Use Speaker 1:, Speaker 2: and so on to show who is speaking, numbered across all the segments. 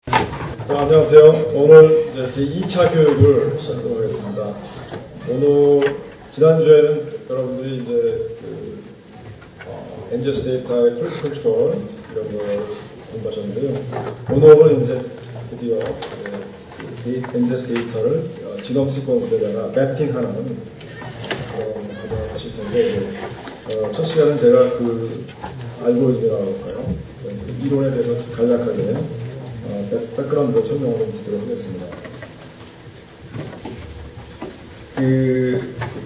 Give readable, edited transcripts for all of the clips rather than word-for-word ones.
Speaker 1: 안녕하세요. 오늘 제 2차 교육을 시작하겠습니다. 오늘 지난주에는 여러분들이 이제 NGS 데이터의 퀄리티 컨트롤 이런 걸 공부하셨는데요. 오늘은 이제 드디어 NGS 데이터를 지놈 시퀀스에다가 매핑하는 그런 하실 텐데, 첫 시간은 제가 그 알고리즘이라고 할까요? 그 이론에 대해서 간략하게 백그라운드 설명을 좀 드리도록 하겠습니다.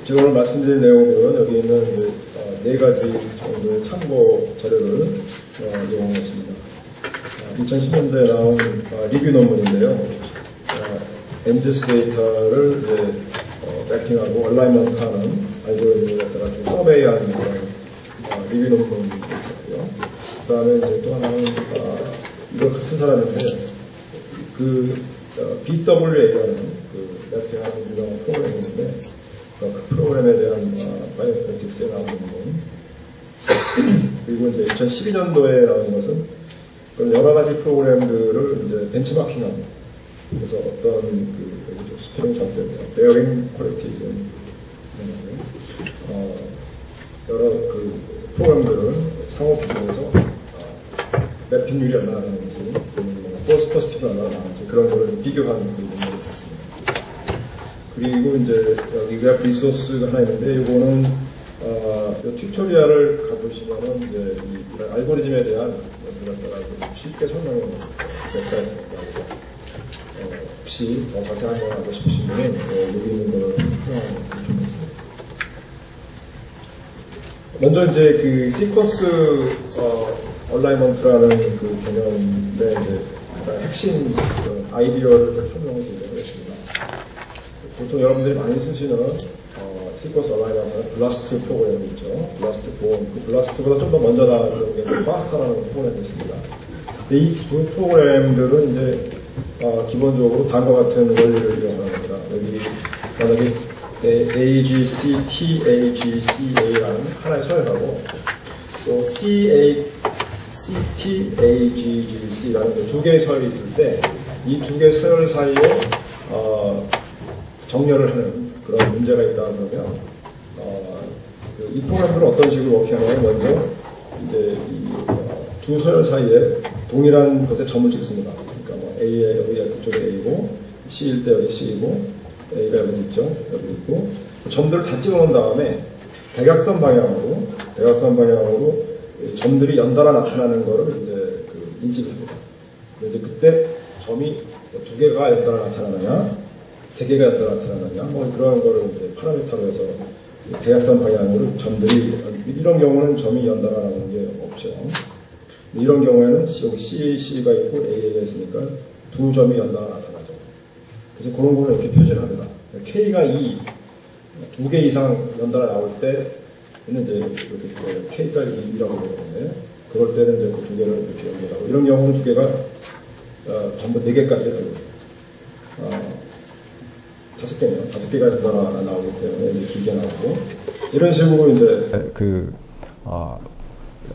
Speaker 1: 제가 오늘 말씀드린 내용들은 여기 있는 네 가지 정도의 참고 자료를 이용했습니다. 2010년대에 나온 리뷰 논문인데요. NGS 데이터를 매핑하고 얼라이먼트 하는 알고리즘을 갖다가 좀 서베이하는 그런 리뷰 논문이 있었고요. 그 다음에 이제 또 하나는 이거 같은 사람인데, BWA라는 매핑하는 유명한 프로그램이 있는데, 그 프로그램에 대한 바이오인포메틱스에 나온 부분, 그리고 이제 2012년도에 나온 것은 여러 가지 프로그램들을 이제 벤치마킹하는, 그래서 어떤 스페링 잘못됐네요. 베어링 퀄리티즘, 여러 프로그램들을 상호 비교해서 매핑률이 얼마나 나는지, 포스 포지티브가 얼마나 나는지 그런 거를 비교하는 부분이 있었습니다. 그리고 이제 여기 웹 리소스가 하나 있는데, 이거는 이 튜토리얼을 가보시면은 이제 이 알고리즘에 대한 것을 갖다가 쉽게 설명해 놓은 웹사이트입니다. 혹시 더 자세한 거 하고 싶으시면 여기 있는 거를 사용하면 좋겠습니다. 먼저 이제 그 시퀀스 얼라이먼트라는 그 개념의 이제 가장 핵심 아이디어를 설명을 드리도록 하겠습니다. 보통 여러분들이 많이 쓰시는 시퀀스 얼라이먼트는 블라스트 프로그램이 있죠. 블라스트 보험. 그 블라스트보다 좀 더 먼저 나온 게 파스타라는 프로그램이 있습니다. 이 두 프로그램들은 이제 기본적으로 다음과 같은 원리를 이용하는 겁니다. 여기 만약에 AGC, TAGCA라는 하나의 서열하고 또 CTAGGC라는 두 개의 서열이 있을 때 이 두 개의 서열 사이에 정렬을 하는 그런 문제가 있다 그러면 이 프로그램들은 어떤 식으로 워킹하냐면, 먼저 이제 이 두 서열 사이에 동일한 것에 점을 찍습니다. 그러니까 뭐 A에 여기 그쪽에 A고, C일 때 여기 C이고, A가 여기 있죠. 여기 있고, 점들을 다 찍어놓은 다음에 대각선 방향으로 점들이 연달아 나타나는 것을 이제 인식을 합니다. 이제 그때 점이 두 개가 연달아 나타나느냐, 세 개가 연달아 나타나느냐, 뭐 그런 거를 이제 파라미터로 해서 대각선 방향으로 점들이, 이런 경우는 점이 연달아 나오는 게 없죠. 이런 경우에는 여기 C가 있고 A가 있으니까 두 점이 연달아 나타나죠. 그래서 그런 거는 이렇게 표시를 합니다. K가 2, 2개 이상 연달아 나올 때는 이제 이렇게 K가 2라고 그러는데, 그럴 때는 이제 그 두 개를 이렇게 연결하고, 이런 경우는 두 개가 전부 4개까지 5개네요. 5개가 연달아 나오기 때문에 이제 길게 나오고, 이런 식으로 이제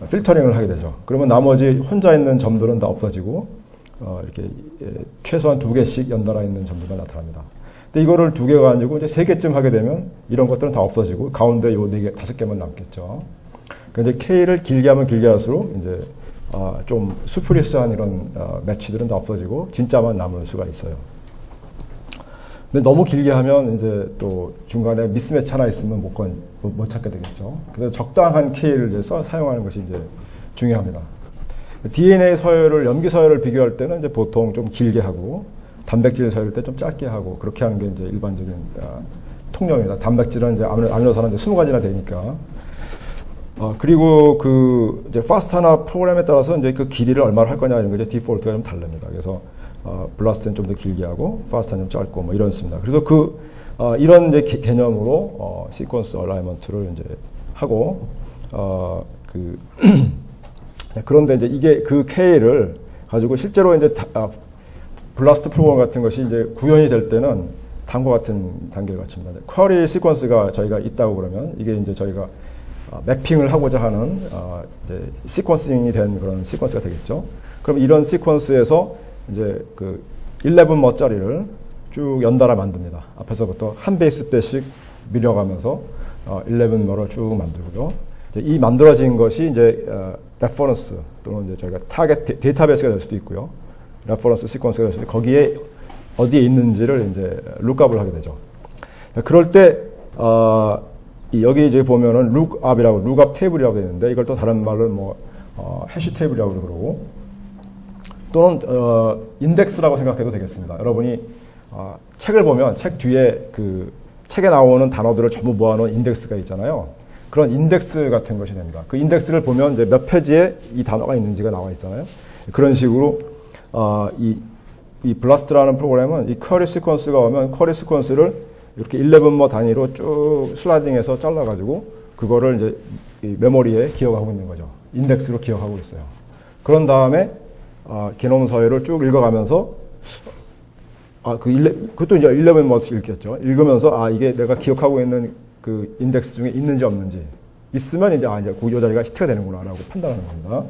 Speaker 1: 필터링을 하게 되죠. 그러면 나머지 혼자 있는 점들은 다 없어지고, 이렇게 최소한 2개씩 연달아 있는 점들만 나타납니다. 근데 이거를 2개가 아니고 이제 3개쯤 하게 되면 이런 것들은 다 없어지고 가운데 요 4개, 5개만 남겠죠. 그러니까 이제 K를 길게 하면 길게 할수록 이제 좀 수프리스한 이런 매치들은 다 없어지고 진짜만 남을 수가 있어요. 근데 너무 길게 하면 이제 또 중간에 미스매치 하나 있으면 못 찾게 되겠죠. 그래서 적당한 K를 이제 사용하는 것이 이제 중요합니다. DNA 서열을, 염기 서열을 비교할 때는 이제 보통 좀 길게 하고, 단백질 서열일 때 좀 짧게 하고, 그렇게 하는 게 이제 일반적인 통념입니다. 단백질은 이제 아미노산은 이제 20가지나 되니까. 그리고 이제 파스타나 프로그램에 따라서 이제 그 길이를 얼마를 할 거냐 이런 게 이제 디폴트가 좀 다릅니다. 그래서 블라스트는 좀 더 길게 하고, 파스타는 좀 짧고, 뭐 이렇습니다. 그래서 이런 이제 개념으로 시퀀스 얼라이먼트를 이제 하고, 그런데 이제 이게 그 K를 가지고 실제로 이제 블라스트 프로그램 같은 것이 이제 구현이 될 때는 다음과 같은 단계를 거칩니다. 쿼리 시퀀스가 저희가 있다고 그러면 이게 이제 저희가 매핑을 하고자 하는 이제 시퀀싱이 된 그런 시퀀스가 되겠죠. 그럼 이런 시퀀스에서 이제 그 11머짜리를 쭉 연달아 만듭니다. 앞에서부터 한 베이스배씩 밀려가면서 11머를 쭉 만들고요. 이 만들어진 것이 이제 레퍼런스 또는 이제 저희가 타겟 데이터베이스가 될 수도 있고요. 레퍼런스 시퀀스가 될 수도 있고 거기에 어디에 있는지를 이제 룩업을 하게 되죠. 그럴 때 여기 이제 보면은 룩업 테이블이라고 되어 있는데 이걸 또 다른 말로 뭐 해시 테이블이라고 그러고 또는 인덱스라고 생각해도 되겠습니다. 여러분이 책을 보면 책 뒤에 그 책에 나오는 단어들을 전부 모아놓은 인덱스가 있잖아요. 그런 인덱스 같은 것이 됩니다. 그 인덱스를 보면 이제 몇 페이지에 이 단어가 있는지가 나와 있잖아요. 그런 식으로 이 블라스트라는 프로그램은 이 쿼리 시퀀스가 오면 쿼리 시퀀스를 이렇게 11머 단위로 쭉 슬라이딩해서 잘라가지고 그거를 이제 이 메모리에 기억하고 있는 거죠. 인덱스로 기억하고 있어요. 그런 다음에 게놈 서열을 쭉 읽어가면서 그것도 이제 11머씩 읽겠죠. 읽으면서 이게 내가 기억하고 있는 그 인덱스 중에 있는지 없는지 있으면 이제 이제 그 자리가 히트가 되는구나라고 판단하는 겁니다.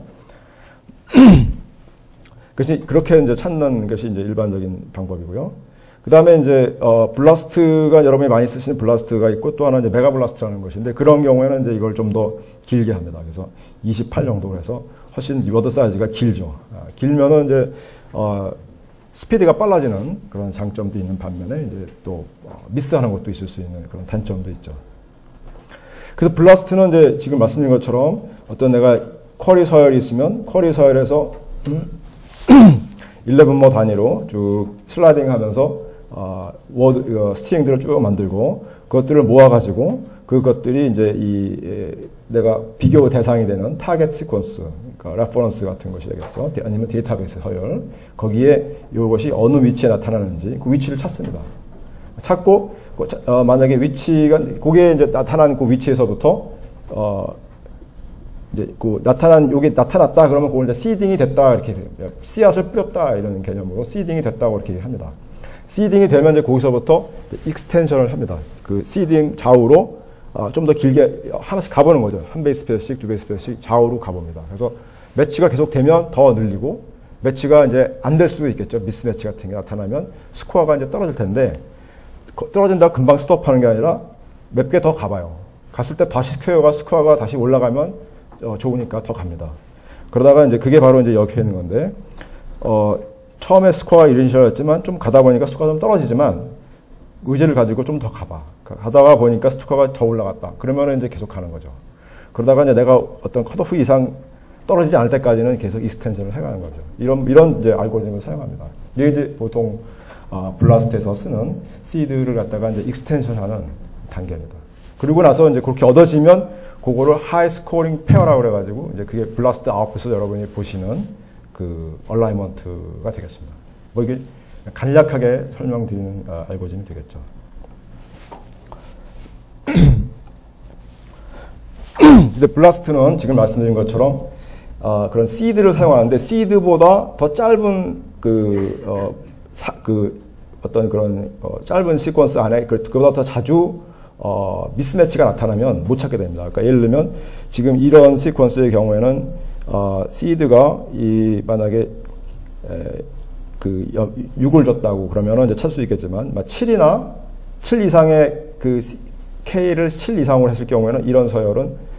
Speaker 1: 그렇게 이제 찾는 것이 이제 일반적인 방법이고요. 그 다음에 이제, 블라스트가 여러분이 많이 쓰시는 블라스트가 있고 또 하나 이제 메가 블라스트라는 것인데 그런 경우에는 이제 이걸 좀 더 길게 합니다. 그래서 28 정도로 해서 훨씬 워드 사이즈가 길죠. 길면은 이제, 스피드가 빨라지는 그런 장점도 있는 반면에 이제 또 미스하는 것도 있을 수 있는 그런 단점도 있죠. 그래서 블라스트는 이제 지금 말씀드린 것처럼 어떤 내가 쿼리 서열이 있으면 쿼리 서열에서 11머 단위로 쭉 슬라이딩 하면서 스트링들을 쭉 만들고 그것들을 모아가지고 그것들이 이제 내가 비교 대상이 되는 타겟 시퀀스, 그러니까 레퍼런스 같은 것이 되겠죠. 아니면 데이터베이스 서열. 거기에 이것이 어느 위치에 나타나는지 그 위치를 찾습니다. 찾고 만약에 위치가 그게 이제 나타난 그 위치에서부터 이제 요게 나타났다 그러면 그걸 이제 시딩이 됐다 이렇게 씨앗을 뿌렸다 이런 개념으로 시딩이 됐다고 이렇게 합니다. 시딩이 되면 이제 거기서부터 익스텐션을 합니다. 그 시딩 좌우로 좀 더 길게 하나씩 가보는 거죠. 한 베이스 페어씩, 두 베이스 페어씩 좌우로 가봅니다. 그래서 매치가 계속 되면 더 늘리고 매치가 이제 안 될 수도 있겠죠. 미스매치 같은 게 나타나면 스코어가 이제 떨어질 텐데 떨어진다고 금방 스톱하는 게 아니라 몇 개 더 가봐요. 갔을 때 다시 스코어가 다시 올라가면 좋으니까 더 갑니다. 그러다가 이제 그게 바로 이제 여기 있는 건데 처음에 스코어가 이니셜이었지만 좀 가다 보니까 스코어가 좀 떨어지지만 의지를 가지고 좀 더 가봐. 가다가 보니까 스코어가 더 올라갔다. 그러면은 이제 계속 가는 거죠. 그러다가 이제 내가 어떤 컷오프 이상 떨어지지 않을 때까지는 계속 익스텐션을 해가는 거죠. 이런 이제 알고리즘을 사용합니다. 이게 이제 보통 블라스트에서 쓰는 시드를 갖다가 이제 익스텐션하는 단계입니다. 그리고 나서 이제 그렇게 얻어지면 그거를 하이 스코어링 페어라고 그래가지고 이제 그게 블라스트 아웃풋에서 여러분이 보시는 그 얼라이먼트가 되겠습니다. 뭐 이게 간략하게 설명드리는 알고리즘이 되겠죠. 근데 블라스트는 지금 말씀드린 것처럼 그런 시드를 사용하는데 시드보다 더 짧은 어떤 그런 짧은 시퀀스 안에 그보다 더 자주 미스매치가 나타나면 못 찾게 됩니다. 그러니까 예를 들면 지금 이런 시퀀스의 경우에는 시드가 만약에 6을 줬다고 그러면은 이제 찾을 수 있겠지만 7이나 7 이상의 그 K를 7 이상으로 했을 경우에는 이런 서열은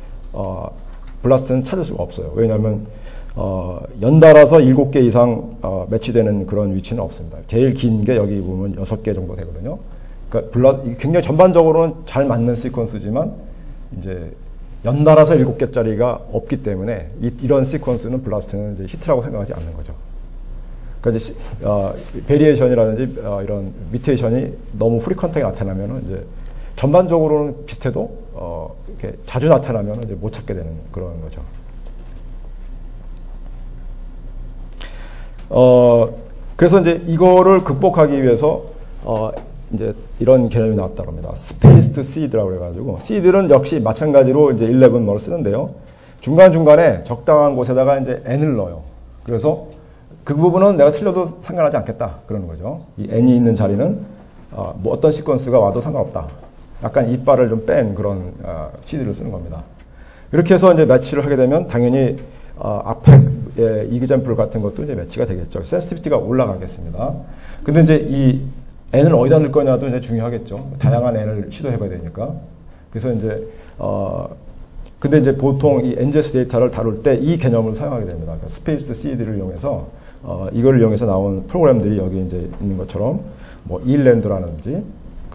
Speaker 1: 블라스트는 찾을 수가 없어요. 왜냐하면 연달아서 7개 이상 매치되는 그런 위치는 없습니다. 제일 긴 게 여기 보면 6개 정도 되거든요. 그러니까 굉장히 전반적으로는 잘 맞는 시퀀스지만 이제 연달아서 7개짜리가 없기 때문에 이런 시퀀스는 블라스트는 이제 히트라고 생각하지 않는 거죠. 그러니까 이제 베리에이션이라든지 이런 미테이션이 너무 프리퀀트하게 나타나면은 이제 전반적으로는 비슷해도 이렇게 자주 나타나면 이제 못 찾게 되는 그런 거죠. 그래서 이제 이거를 극복하기 위해서 이제 이런 개념이 나왔다고 합니다. 스페이스드 시드라고 해가지고 시드는 역시 마찬가지로 이제 11머를 쓰는데요. 중간중간에 적당한 곳에다가 이제 n을 넣어요. 그래서 그 부분은 내가 틀려도 상관하지 않겠다. 그러는 거죠. 이 n이 있는 자리는 뭐 어떤 시퀀스가 와도 상관없다. 약간 이빨을 좀 뺀 그런 시드를 쓰는 겁니다. 이렇게 해서 이제 매치를 하게 되면 당연히 앞에 이그젬플 같은 것도 이제 매치가 되겠죠. 센시티비티가 올라가겠습니다. 근데 이제 이 n을 어디다 넣을 거냐도 이제 중요하겠죠. 다양한 n을 시도해봐야 되니까. 그래서 이제 근데 이제 보통 이 NGS 데이터를 다룰 때 이 개념을 사용하게 됩니다. 그러니까 스페이스 CD를 이용해서 이걸 이용해서 나온 프로그램들이 여기 이제 있는 것처럼 뭐 ELAND라든지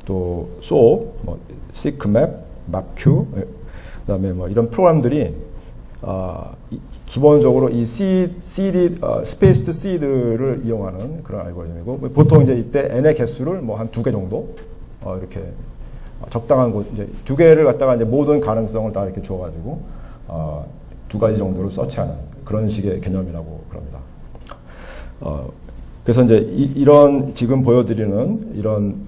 Speaker 1: 또 SOAP, 뭐 SICMAP, MapQ, 그다음에 뭐 이런 프로그램들이 기본적으로 이 스페이스드 시드를 이용하는 그런 알고리즘이고 보통 이제 이때 n의 개수를 뭐 한 2개 정도 이렇게 적당한 곳 이제 2개를 갖다가 이제 모든 가능성을 다 이렇게 주어가지고 2가지 정도를 서치하는 그런 식의 개념이라고 그럽니다. 그래서 이제 이런 지금 보여드리는 이런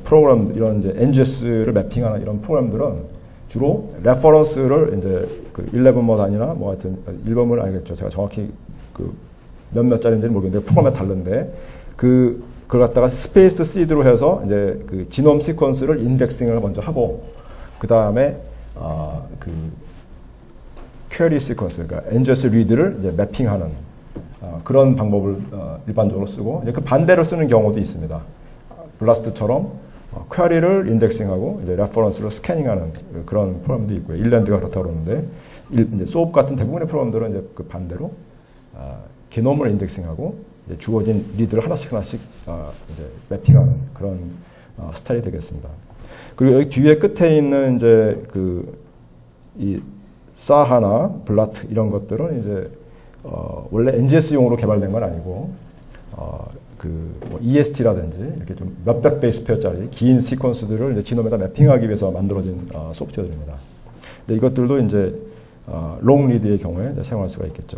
Speaker 1: 프로그램 이런 이제 NGS를 매핑하는 이런 프로그램들은 주로 레퍼런스를 이제 그 11번 단위나 뭐 하여튼 1번을 알겠죠. 제가 정확히 그 몇몇 짜리인지는 모르겠는데 프로그램이 다른데 그걸 갖다가 스페이스드 시드로 해서 이제 그 지놈 시퀀스를 인덱싱을 먼저 하고 그 다음에 그 퀘리 시퀀스 그러니까 NGS 리드를 이제 매핑하는 그런 방법을 일반적으로 쓰고 이제 그 반대로 쓰는 경우도 있습니다. 블라스트처럼 퀘리를 인덱싱하고 이제 레퍼런스를 스캐닝하는 그런 프로그램도 있고요. 일랜드가 그렇다고 그러는데 이제 소업 같은 대부분의 프로그램들은 이제 그 반대로 게놈을 인덱싱하고 이제 주어진 리드를 하나씩 이제 매핑하는 그런 스타일이 되겠습니다. 그리고 여기 뒤에 끝에 있는 이제 이 사하나 블라트 이런 것들은 이제 원래 NGS용으로 개발된 건 아니고 뭐 EST라든지 이렇게 좀 몇백 베이스 페어짜리 긴 시퀀스들을 이제 지놈에다 매핑하기 위해서 만들어진 소프트웨어들입니다. 근데 이것들도 이제 롱 리드의 경우에 이제 사용할 수가 있겠죠.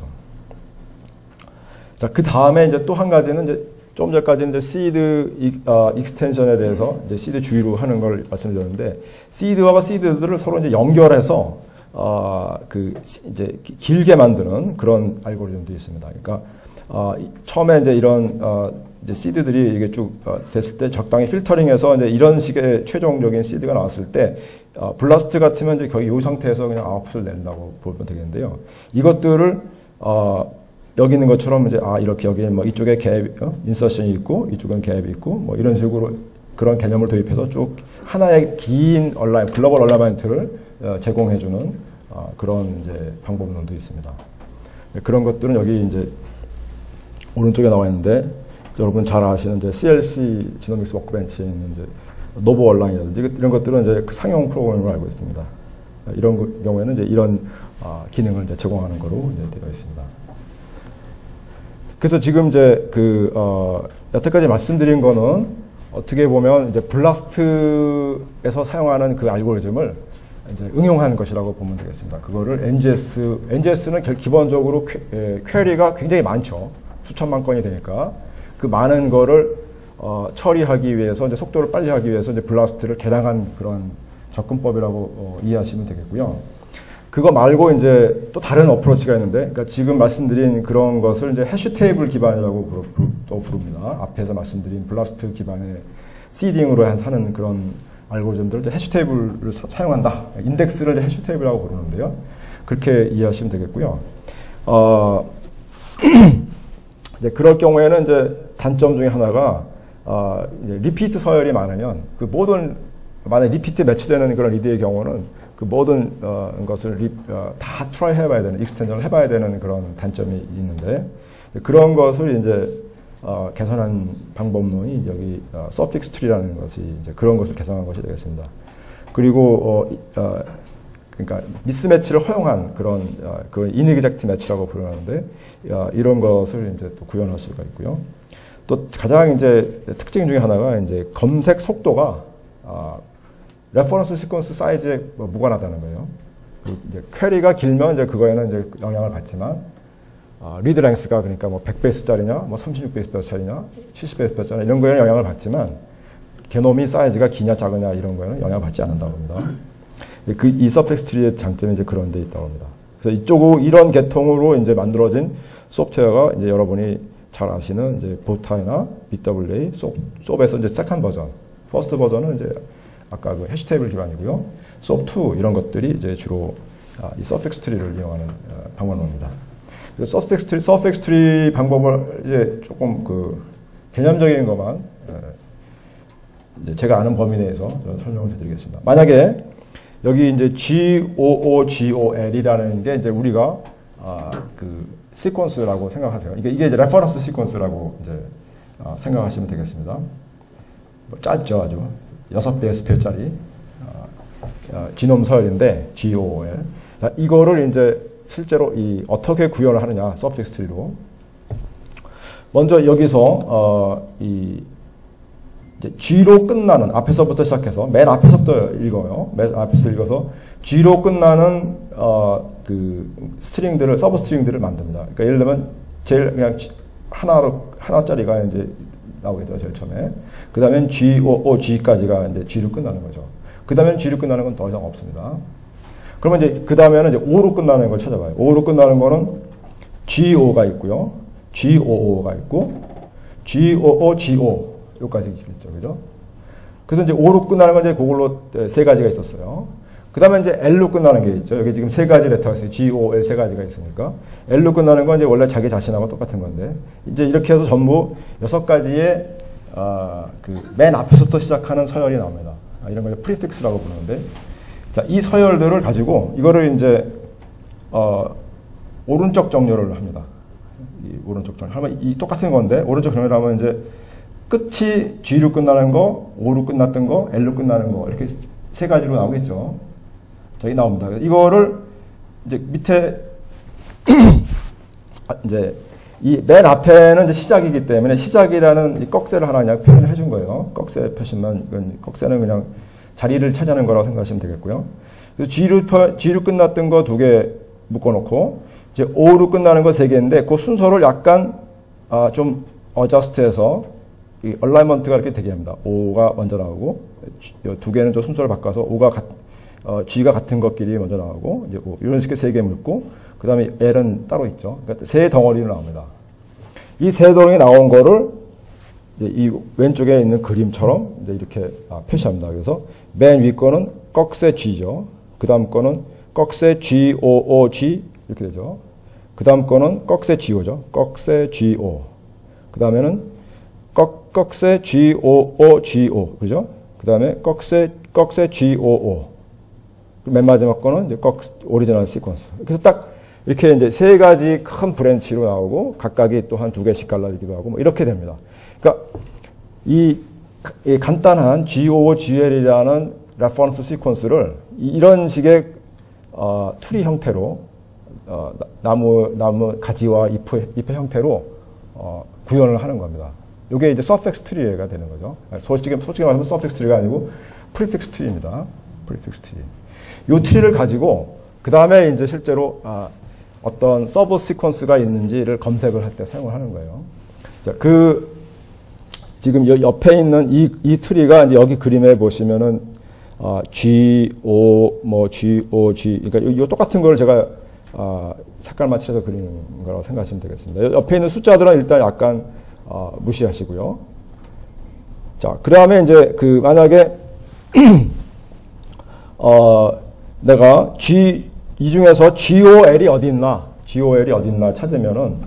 Speaker 1: 자, 그 다음에 이제 또 한 가지는 이제 좀 전까지 이제 시드 익스텐션에 대해서 이제 시드 주의로 하는 걸 말씀드렸는데 시드와 시드들을 서로 이제 연결해서 이제 길게 만드는 그런 알고리즘도 있습니다. 그러니까 처음에 이제 이런 이제 시드들이 이게 쭉 됐을 때 적당히 필터링해서 이제 이런 식의 최종적인 시드가 나왔을 때 블라스트 같으면 이제 거의 이 상태에서 그냥 아웃풋을 낸다고 보면 되겠는데요. 이것들을 여기 있는 것처럼 이제 이렇게 여기에 뭐 이쪽에 갭 인서션이 있고 이쪽은 갭이 있고 뭐 이런 식으로 그런 개념을 도입해서 쭉 하나의 긴 글로벌 얼라이먼트를 제공해주는 그런 이제 방법론도 있습니다. 그런 것들은 여기 이제 오른쪽에 나와 있는데 여러분 잘 아시는 이제 CLC 지노믹스 워크벤치에 있는 이제 노보 얼라인이라든지 이런 것들은 이제 그 상용 프로그램으로 알고 있습니다. 이런 경우에는 이제 이런 기능을 이제 제공하는 거로 이제 되어 있습니다. 그래서 지금 이제 여태까지 말씀드린 거는 어떻게 보면 이제 블라스트에서 사용하는 그 알고리즘을 이제 응용하는 것이라고 보면 되겠습니다. 그거를 NGS는 기본적으로 퀘리가 굉장히 많죠. 수천만 건이 되니까 그 많은 거를 처리하기 위해서 이제 속도를 빨리 하기 위해서 이제 블라스트를 개량한 그런 접근법이라고 이해하시면 되겠고요. 그거 말고 이제 또 다른 어프로치가 있는데, 그러니까 지금 말씀드린 그런 것을 이제 해시 테이블 기반이라고 또 부릅니다. 앞에서 말씀드린 블라스트 기반의 시딩으로 하는 그런 알고리즘들을 이제 해시 테이블을 사용한다. 인덱스를 이제 해시 테이블이라고 부르는데요. 그렇게 이해하시면 되겠고요. 이제 그럴 경우에는 이제 단점 중에 하나가 리피트 서열이 많으면 그 만약 리피트 매치되는 그런 리드의 경우는 그 모든 것을 다 트라이 해봐야 되는, 익스텐션을 해봐야 되는 그런 단점이 있는데 그런 것을 이제 개선한 방법론이 여기 서픽스 트리라는 것이 이제 그런 것을 개선한 것이 되겠습니다. 그리고 그러니까 미스매치를 허용한 그런 그 인익젝트 매치라고 부르는데 이런 것을 이제 또 구현할 수가 있고요. 또 가장 이제 특징 중에 하나가 이제 검색 속도가 레퍼런스 시퀀스 사이즈에 무관하다는 거예요. 이제 퀘리가 길면 이제 그거에는 이제 영향을 받지만 리드 랭스가 그러니까 뭐 100베이스짜리냐, 뭐 36베이스짜리냐, 70베이스짜리냐 이런 거에는 영향을 받지만 게놈이 사이즈가 기냐 작으냐 이런 거에는 영향을 받지 않는다고 합니다. 이 서펙스 트리의 장점이 이제 그런 데 있다고 합니다. 그래서 이런 계통으로 이제 만들어진 소프트웨어가 이제 여러분이 잘 아시는 이제 보타이나 BWA, 소프에서 이제 세컨 버전, 퍼스트 버전은 이제 아까 그 해시 테이블 기반이고요. 소프2 이런 것들이 이제 주로 이 서픽스 트리를 이용하는 방법론입니다. 서펙스 트리 방법을 이제 조금 그 개념적인 것만 이제 제가 아는 범위 내에서 설명을 해드리겠습니다. 만약에 여기 이제 GOOGOL이라는 게 이제 우리가 그 시퀀스라고 생각하세요. 이게 이제 레퍼런스 시퀀스라고 이제 생각하시면 되겠습니다. 뭐 짧죠, 아주 6배의 스펠짜리 지놈 서열인데 GOOL. 자, 이거를 이제 실제로 어떻게 구현을 하느냐, 서픽스 트리로. 먼저 여기서 이제 G로 끝나는, 앞에서부터 시작해서 맨 앞에서부터 읽어요. 맨 앞에서 읽어서 G로 끝나는 그 스트링들을, 서브 스트링들을 만듭니다. 그러니까 예를 들면 제일 그냥 하나짜리가 이제 나오겠죠, 제일 처음에. 그 다음엔 GOOG까지가 이제 G로 끝나는 거죠. 그 다음엔 G로 끝나는 건 더 이상 없습니다. 그러면 이제 그 다음에는 이제 O로 끝나는 걸 찾아봐요. O로 끝나는 거는 GO가 있고요, GOO가 있고, GOOGO 여기까지 있겠죠, 그죠? 그래서 이제 O로 끝나는 건 이제 그걸로 세 가지가 있었어요. 그 다음에 이제 L로 끝나는 게 있죠. 여기 지금 세 가지 레터가 있어요. GOL 세 가지가 있으니까. L로 끝나는 건 이제 원래 자기 자신하고 똑같은 건데, 이제 이렇게 해서 전부 6가지의, 그 맨 앞에서부터 시작하는 서열이 나옵니다. 이런 걸 프리픽스라고 부르는데, 자, 이 서열들을 가지고 이거를 이제, 오른쪽 정렬을 합니다. 이 오른쪽 정렬. 하면 이 똑같은 건데, 오른쪽 정렬을 하면 이제 끝이 G로 끝나는 거, O로 끝났던 거, L로 끝나는 거, 이렇게 세 가지로 나오겠죠. 저기 나옵니다. 이거를 이제 밑에 이제 이 맨 앞에는 이제 시작이기 때문에 시작이라는 이 꺽쇠를 하나 그냥 표현을 해준 거예요. 꺽쇠 표시만, 이건 꺽쇠는 그냥 자리를 차지하는 거라고 생각하시면 되겠고요. 그래서 G로 끝났던 거 2개 묶어놓고 이제 O로 끝나는 거 3개인데 그 순서를 약간 좀 어저스트해서 이 얼라이먼트가 이렇게 되게 합니다. O가 먼저 나오고 2개는 좀 순서를 바꿔서 G가 같은 것끼리 먼저 나오고 이제 이런 식의 3개 묶고 그 다음에 L은 따로 있죠. 그러니까 세 덩어리로 나옵니다. 이 세 덩어리 나온 거를 이제 이 왼쪽에 있는 그림처럼 이제 이렇게 표시합니다. 그래서 맨 위 거는 꺽쇠 G죠. 그 다음 거는 꺽쇠 GOOG 이렇게 되죠. 그 다음 거는 꺽쇠 GO죠. 꺽쇠 GO. 그 다음에는 꺽쇠 GOOGO. 그죠? 그 다음에 꺽쇠 GOO. 맨 마지막 거는 이제 오리지널 시퀀스. 그래서 딱 이렇게 이제 세 가지 큰 브랜치로 나오고 각각이 또 한 2개씩 갈라지기도 하고 뭐 이렇게 됩니다. 그러니까 이 간단한 GOOGL이라는 레퍼런스 시퀀스를 이런 식의 트리 형태로 나무 가지와 잎의 형태로 구현을 하는 겁니다. 이게 이제 서펙스 트리가 되는 거죠. 솔직히 말하면 서펙스 트리가 아니고 프리픽스 트리입니다. 프리픽스 트리. 이 트리를 가지고 그 다음에 이제 실제로 어떤 서브 시퀀스가 있는지를 검색을 할 때 사용을 하는 거예요. 자, 지금 옆에 있는 이 트리가 이제 여기 그림에 보시면은 GOG 그러니까 이 똑같은 걸 제가 색깔 맞춰서 그리는 거라고 생각하시면 되겠습니다. 옆에 있는 숫자들은 일단 약간 무시하시고요. 자, 그 다음에 이제 만약에 내가 이 중에서 GOL이 어디 있나 찾으면은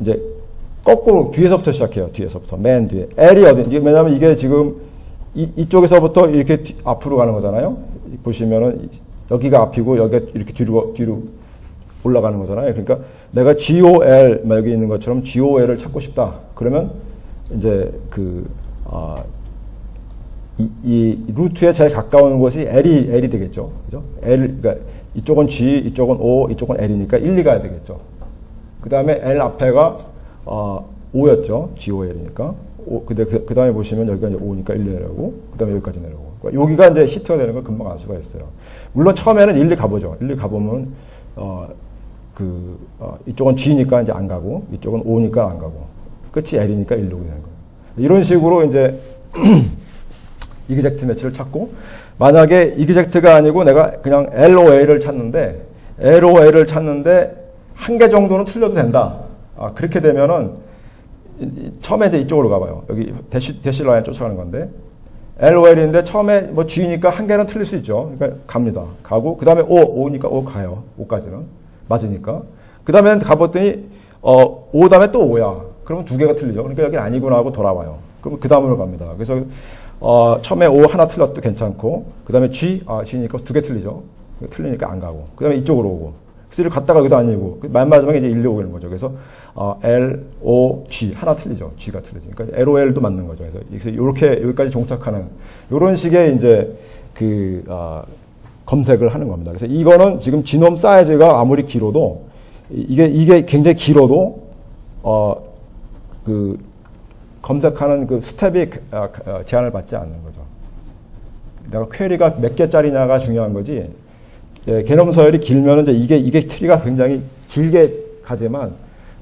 Speaker 1: 이제 거꾸로 뒤에서부터 시작해요. 뒤에서부터 맨 뒤에 L이 어디? 왜냐하면 이게 지금 이쪽에서부터 이렇게 앞으로 가는 거잖아요. 보시면은 여기가 앞이고 여기가 이렇게 뒤로 올라가는 거잖아요. 그러니까 내가 GOL 여기 있는 것처럼 GOL을 찾고 싶다. 그러면 이제 이 루트에 제일 가까운 곳이 L이 되겠죠. 그죠? 그러니까 이쪽은 G, 이쪽은 O, 이쪽은 L이니까 1, 2 가야 되겠죠. 그 다음에 L 앞에가 5였죠. GOL이니까. 그 다음에 보시면 여기가 이제 5니까 1 내려오고, 그 다음에 여기까지 내려오고. 그러니까 여기가 이제 히트가 되는 걸 금방 알 수가 있어요. 물론 처음에는 1, 2 가보죠. 1, 2 가보면, 이쪽은 G니까 이제 안 가고, 이쪽은 O니까 안 가고, 끝이 L이니까 1로 되는 거예요. 이런 식으로 이제, 이그젝트 매치를 찾고, 만약에 이그젝트가 아니고 내가 그냥 LOL을 찾는데 한 개 정도는 틀려도 된다. 그렇게 되면은 처음에 이제 이쪽으로 가봐요. 여기 대시 라인 쫓아가는 건데 LOL인데 처음에 뭐 G니까 한 개는 틀릴 수 있죠. 그러니까 갑니다. 가고 그 다음에 O니까 O 가요. O까지는 맞으니까. 그 다음에 가봤더니 5 다음에 또 5야. 그러면 두 개가 틀리죠. 그러니까 여기는 아니구나 하고 돌아와요. 그러면 그 다음으로 갑니다. 그래서 처음에 O 하나 틀렸도 괜찮고, 그 다음에 G니까 두 개 틀리죠. 틀리니까 안 가고, 그 다음에 이쪽으로 오고, 그래서 이렇게 갔다가 여기도 아니고, 맨 마지막에 이제 1로 오는 거죠. 그래서 L, O, G 하나 틀리죠. G가 틀리죠. 그러니까 LOL도 맞는 거죠. 그래서 이렇게 여기까지 종착하는 이런 식의 이제 검색을 하는 겁니다. 그래서 이거는 지금 지놈 사이즈가 아무리 길어도 이게 굉장히 길어도 검색하는 그 스텝이 제한을 받지 않는 거죠. 내가 퀘리가 몇 개짜리냐가 중요한 거지. 개념 서열이 길면 이제 이게 트리가 굉장히 길게 가지만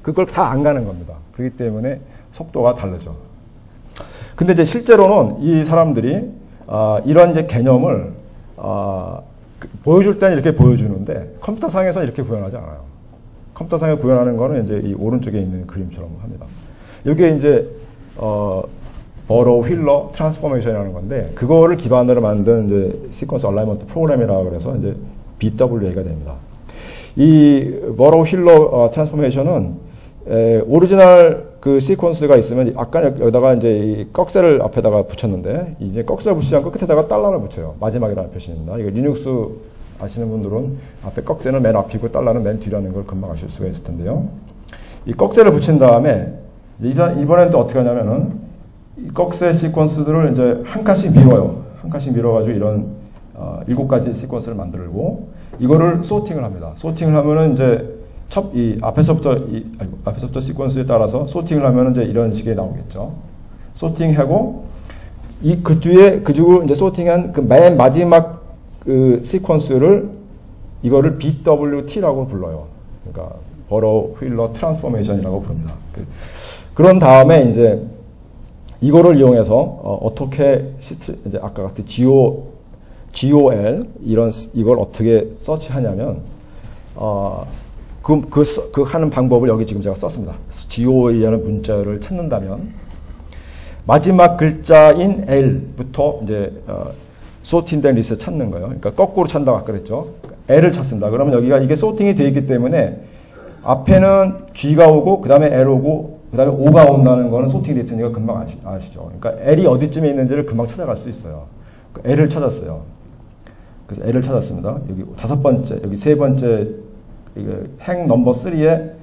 Speaker 1: 그걸 다 안 가는 겁니다. 그렇기 때문에 속도가 다르죠. 근데 이제 실제로는 이 사람들이 이런 이제 개념을 보여줄 때는 이렇게 보여주는데 컴퓨터 상에서 이렇게 구현하지 않아요. 컴퓨터 상에 구현하는 거는 이제 이 오른쪽에 있는 그림처럼 합니다. 여기에 이제 버로우 휠러 트랜스포메이션이라는 건데 그거를 기반으로 만든 이제 시퀀스 얼라이먼트 프로그램이라고 그래서 이제 BWA가 됩니다. 이 버로우 휠러 트랜스포메이션은 오리지널 그 시퀀스가 있으면 아까 여기다가 이제 이 꺽쇠를 앞에다가 붙였는데 이제 꺽쇠를 붙이지 않고 끝에다가 달러를 붙여요. 마지막이라는 표시입니다. 이거 리눅스 아시는 분들은 앞에 꺽쇠는 맨 앞이고 달러는 맨 뒤라는 걸 금방 아실 수가 있을 텐데요. 이 꺽쇠를 붙인 다음에 이번엔 또 어떻게 하냐면은 이 꺽쇠 시퀀스들을 이제 한 칸씩 밀어요. 한 칸씩 밀어가지고 이런 7가지 시퀀스를 만들고 이거를 소팅을 합니다. 소팅을 하면은 이제 앞에서부터 시퀀스에 따라서 소팅을 하면은 이제 이런 식의 나오겠죠. 소팅하고 그 뒤에 그리고 이제 소팅한 그 맨 마지막 그 시퀀스를 이거를 BWT라고 불러요. 그러니까 버로우 휠러 트랜스포메이션이라고 부릅니다. 그런 다음에 이제 이거를 이용해서 어떻게 이제 아까 같은 GOL 이걸 어떻게 서치하냐면 그 하는 방법을 여기 지금 제가 썼습니다. GOL이라는 문자를 찾는다면 마지막 글자인 L부터 이제 소팅된 리스트 찾는 거예요. 그러니까 거꾸로 찾는다고 아까 그랬죠. L을 찾습니다. 그러면 여기가 이게 소팅이 되어 있기 때문에 앞에는 G가 오고 그 다음에 L 오고 그 다음에 O가 온다는 거는 소팅 리스트니까 금방 아시죠. 그러니까 L이 어디쯤에 있는지를 금방 찾아갈 수 있어요. L을 찾았어요. 그래서 L을 찾았습니다. 여기 5번째, 여기 3번째 행 넘버 3에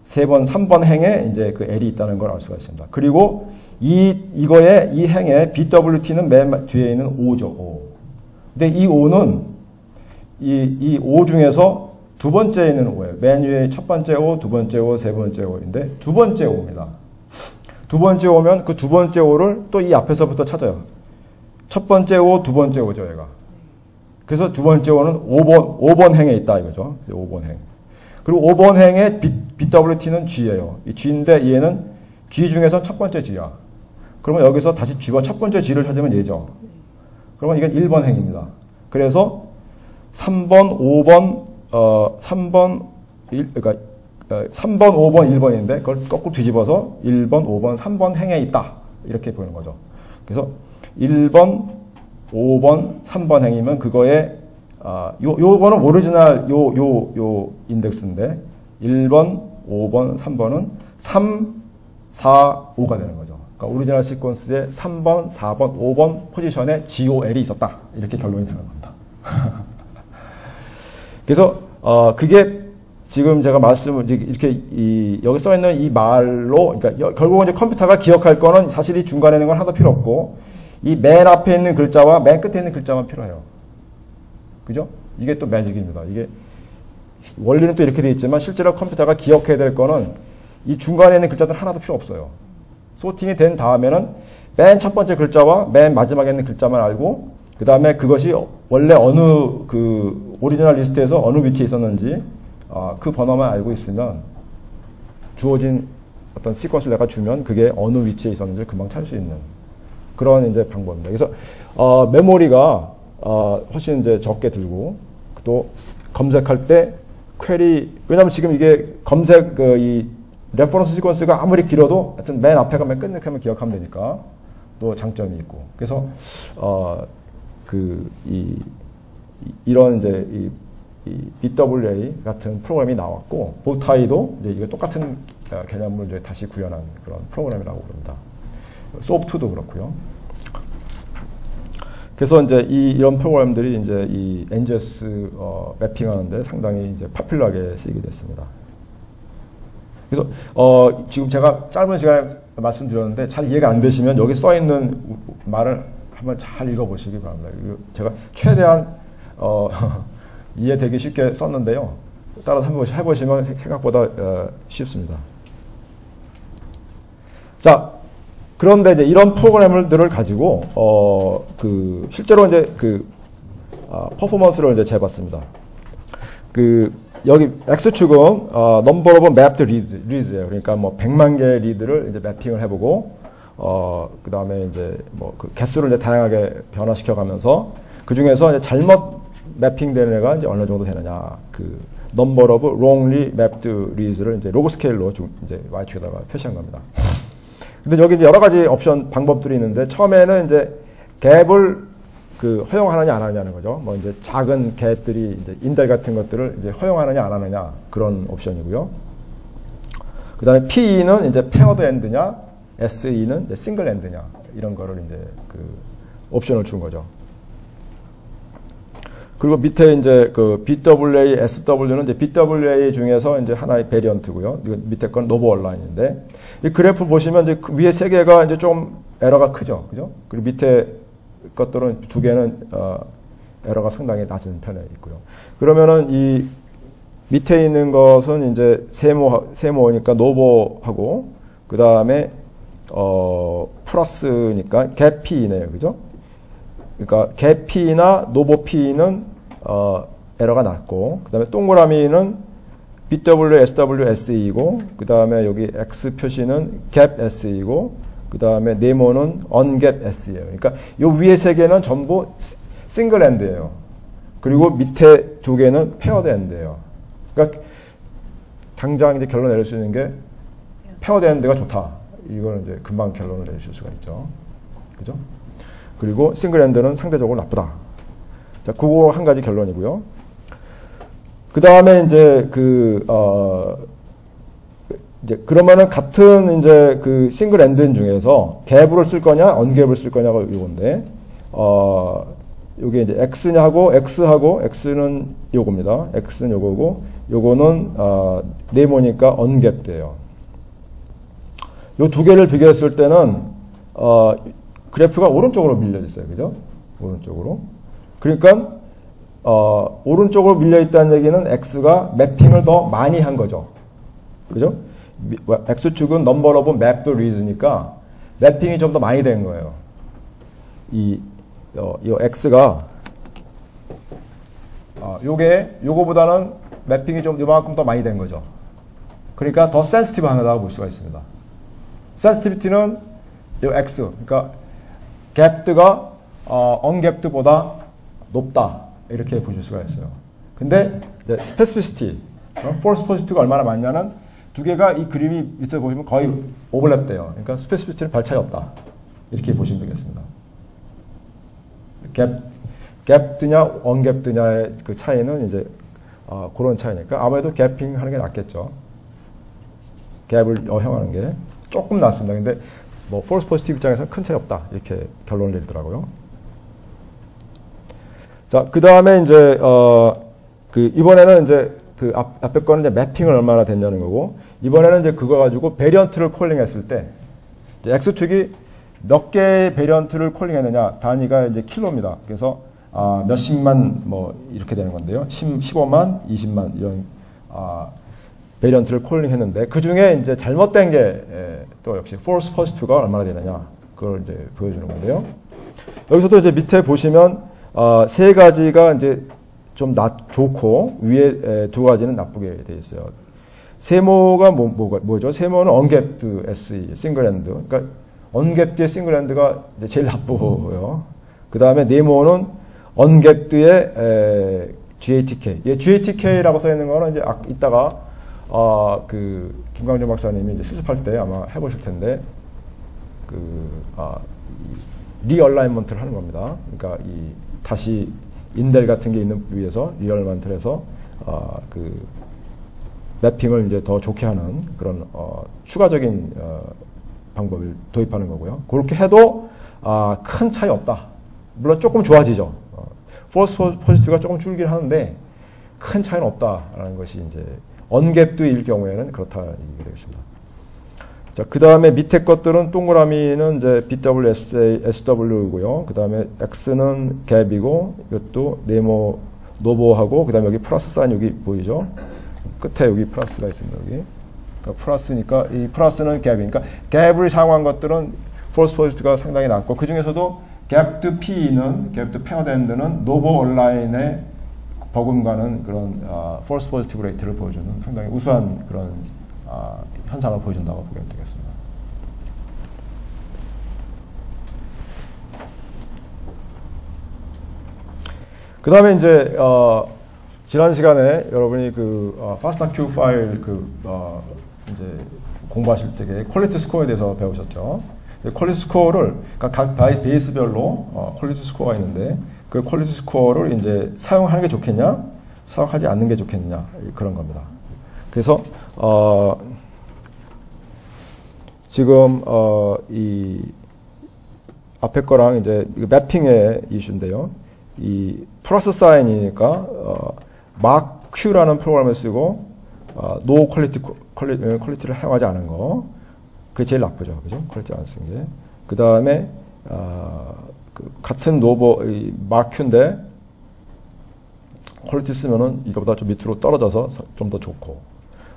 Speaker 1: 3번 행에 이제 그 L이 있다는 걸 알 수가 있습니다. 그리고 이거에 이 행에 BWT는 맨 뒤에 있는 O죠. O. 근데 이 O는 이 O 중에서 두 번째에 있는 O예요. 맨 위에 첫 번째 O, 두 번째 O, 세 번째 O인데 두 번째 O입니다. 두 번째 O면 그 두 번째 O를 또 이 앞에서부터 찾아요. 첫 번째 O, 두 번째 O죠, 얘가. 그래서 두 번째 O는 5번 행에 있다 이거죠. 5번 행. 그리고 5번 행의 BWT는 G예요. 이 G인데 얘는 G 중에서 첫 번째 G야. 그러면 여기서 다시 G와 첫 번째 G를 찾으면 얘죠. 그러면 이건 1번 행입니다. 그래서 3번, 5번, 3번, 5번, 1번인데 그걸 거꾸로 뒤집어서 1번, 5번, 3번 행에 있다. 이렇게 보이는 거죠. 그래서 1번, 5번, 3번 행이면 그거에 요거는 오리지널 요 인덱스인데 1번, 5번, 3번은 3, 4, 5가 되는 거죠. 그러니까 오리지널 시퀀스에 3번, 4번, 5번 포지션에 GOL이 있었다. 이렇게 결론이 되는 겁니다. 그래서 그게 지금 제가 말씀을 이렇게 여기 써 있는 이 말로 그러니까 결국은 이제 컴퓨터가 기억할 거는 사실 이 중간에 있는 건 하나도 필요 없고 이 맨 앞에 있는 글자와 맨 끝에 있는 글자만 필요해요. 그죠? 이게 또 매직입니다. 이게 원리는 또 이렇게 돼 있지만 실제로 컴퓨터가 기억해야 될 거는 이 중간에 있는 글자들 하나도 필요 없어요. 소팅이 된 다음에는 맨 첫 번째 글자와 맨 마지막에 있는 글자만 알고 그 다음에 그것이 원래 어느 그 오리지널 리스트에서 어느 위치에 있었는지 그 번호만 알고 있으면 주어진 어떤 시퀀스를 내가 주면 그게 어느 위치에 있었는지 금방 찾을 수 있는 그런 이제 방법입니다. 그래서 메모리가 훨씬 이제 적게 들고 또 검색할 때 퀘리 왜냐하면 지금 이게 검색 이 레퍼런스 시퀀스가 아무리 길어도 하여튼 맨 앞에가 맨 끝에만 기억하면 되니까 또 장점이 있고 그래서 이런 이제 이 이 BWA 같은 프로그램이 나왔고, 보타이도 이제 이거 똑같은 개념을 이제 다시 구현한 그런 프로그램이라고 부릅니다. 소프트도 그렇고요. 그래서 이제 이런 프로그램들이 이제 이 NGS 매핑하는데 상당히 이제 파퓰러하게 쓰이게 됐습니다. 그래서 지금 제가 짧은 시간에 말씀드렸는데 잘 이해가 안 되시면 여기 써 있는 말을 한번 잘 읽어보시기 바랍니다. 제가 최대한 이해되기 쉽게 썼는데요. 따라서 한번 해보시면 생각보다 쉽습니다. 자, 그런데 이제 이런 프로그램들을 가지고 실제로 이제 퍼포먼스를 이제 재봤습니다. 여기 X축은 number of mapped reads예요. 그러니까 뭐 100만 개의 리드를 이제 매핑을 해보고 그 다음에 이제 뭐 그 개수를 이제 다양하게 변화시켜 가면서 그 중에서 이제 잘못 매핑되는 애가 이제 어느 정도 되느냐. number of wrongly mapped reads를 이제 로그 스케일로 이제 Y축에다가 표시한 겁니다. 근데 여기 이제 여러 가지 옵션 방법들이 있는데 처음에는 이제 갭을 허용하느냐 안 하느냐는 거죠. 뭐 이제 작은 갭들이 이제 인델 같은 것들을 이제 허용하느냐 안 하느냐 그런 옵션이고요. 그다음에 PE는 이제 페어드 엔드냐, SE는 이제 싱글 엔드냐 이런 거를 이제 옵션을 준 거죠. 그리고 밑에 이제 BWA, SW는 이제 BWA 중에서 이제 하나의 베리언트고요. 밑에 건 노브 얼라인인데 이 그래프 보시면 이제 위에 세 개가 이제 좀 에러가 크죠, 그죠? 그리고 밑에 것들은 두 개는 에러가 상당히 낮은 편에 있고요. 그러면은 이 밑에 있는 것은 이제 세모니까 노보하고 그 다음에 플러스니까 갭 P이네요, 그죠? 그러니까 갭 P나 노보 P는 에러가 낮고 그 다음에 동그라미는 BW, SW, SE이고 그 다음에 여기 X 표시는 갭 SE이고 그 다음에 네모는 언갭 S예요. 그러니까 요 위에 세 개는 전부 싱글 엔드예요. 그리고 밑에 두 개는 페어드 엔드예요. 그러니까 당장 이제 결론 내릴 수 있는 게 페어드 엔드가 좋다. 이거는 이제 금방 결론을 내실 수가 있죠. 그죠? 그리고 싱글 엔드는 상대적으로 나쁘다. 자, 그거 한 가지 결론이고요. 그 다음에 이제 이제 그러면은 같은 이제 싱글 엔드 중에서 갭을 쓸 거냐, 언갭을 쓸 거냐가 이건데, 요게 이제 X는 요겁니다. X는 요거고, 요거는, 네모니까 언갭돼요. 요 두 개를 비교했을 때는, 그래프가 오른쪽으로 밀려 있어요. 그죠? 오른쪽으로. 그러니까, 오른쪽으로 밀려 있다는 얘기는 X가 매핑을 더 많이 한 거죠. 그죠? X축은 number of mapped reads니까 매핑이 좀 더 많이 된 거예요. 이 X가 요거보다는 매핑이 좀 이만큼 더 많이 된 거죠. 그러니까 더 센시티브 하다고 볼 수가 있습니다. sensitivity는 요 X, 그러니까 gaped가 ungaped보다 높다 이렇게 보실 수가 있어요. 근데 specificity, false positive가 얼마나 많냐는 두 개가 이 그림이 밑에 보시면 거의 오버랩돼요. 그러니까 스페시피티는 별 차이 없다. 이렇게 보시면 되겠습니다. 갭드냐, 언갭드냐의 그 차이는 이제 그런 차이니까 아무래도 갭핑 하는 게 낫겠죠. 갭을 허용하는 게 조금 낫습니다. 근데 뭐 false positive 입장에서는 큰 차이 없다. 이렇게 결론을 내리더라고요. 자, 그 다음에 이제 이번에는 이제 앞에 거는 이제 매핑을 얼마나 됐냐는 거고, 이번에는 이제 그거 가지고 베리언트를 콜링했을 때, 이제 X축이 몇 개의 베리언트를 콜링했느냐, 단위가 이제 킬로입니다. 그래서, 몇십만, 뭐, 이렇게 되는 건데요. 15만, 20만, 이런, 베리언트를 콜링했는데, 그 중에 이제 잘못된 게, 또 역시 false positive가 얼마나 되느냐, 그걸 이제 보여주는 건데요. 여기서도 이제 밑에 보시면, 세 가지가 이제 좀 좋고 위에 두 가지는 나쁘게 되어 있어요. 세모가 뭐죠? 세모는 언갭드 SE, 싱글 엔드. 그러니까 언갭드의 싱글 엔드가 이제 제일 나쁘고요. 그 다음에 네모는 언갭드의 GATK. 예, GATK라고 써 있는 거는 이제 이따가 김광준 박사님이 이제 실습할 때 아마 해보실 텐데 리얼라인먼트를 하는 겁니다. 그러니까 다시 인델 같은 게 있는 부위에서 리얼먼트를 해서 그 매핑을 이제 더 좋게 하는 그런 추가적인 방법을 도입하는 거고요. 그렇게 해도 큰 차이 없다. 물론 조금 좋아지죠. false positive가 조금 줄긴 하는데 큰 차이는 없다라는 것이 이제 언갭도일 경우에는 그렇다 얘기가 되겠습니다. 자, 그 다음에 밑에 것들은 동그라미는 이제 BWSA, SW고요. 그 다음에 X는 갭이고 이것도 네모 노보하고 그 다음에 여기 플러스 사인 여기 보이죠? 끝에 여기 플러스가 있습니다. 여기. 그러니까 플러스니까 이 플러스는 갭이니까 갭을 사용한 것들은 false positive가 상당히 낮고 그 중에서도 갭 P는 갭 페어랜드는 노보 온라인의 버금가는 그런 false positive 레이트를 보여주는 상당히 우수한 그런 현상을 보여준다고 보면 되겠습니다. 그 다음에 이제 지난 시간에 여러분이 그 FASTA-Q 파일 이제 공부하실 때에 퀄리티 스코어에 대해서 배우셨죠. 퀄리티 스코어를 그러니까 각 베이스별로 퀄리티 스코어가 있는데 그 퀄리티 스코어를 이제 사용하는 게 좋겠냐, 사용하지 않는 게 좋겠느냐 그런 겁니다. 그래서 지금 이 앞에 거랑 이제 매핑의 이슈인데요. 이 플러스 사인이니까 막 Q라는 프로그램을 쓰고 노 퀄리티를 사용하지 않은 거 그게 제일 나쁘죠, 그죠? 퀄리티 안 쓴 게. 그 다음에 그 같은 노버 막 Q인데 퀄리티 쓰면은 이거보다 좀 밑으로 떨어져서 좀 더 좋고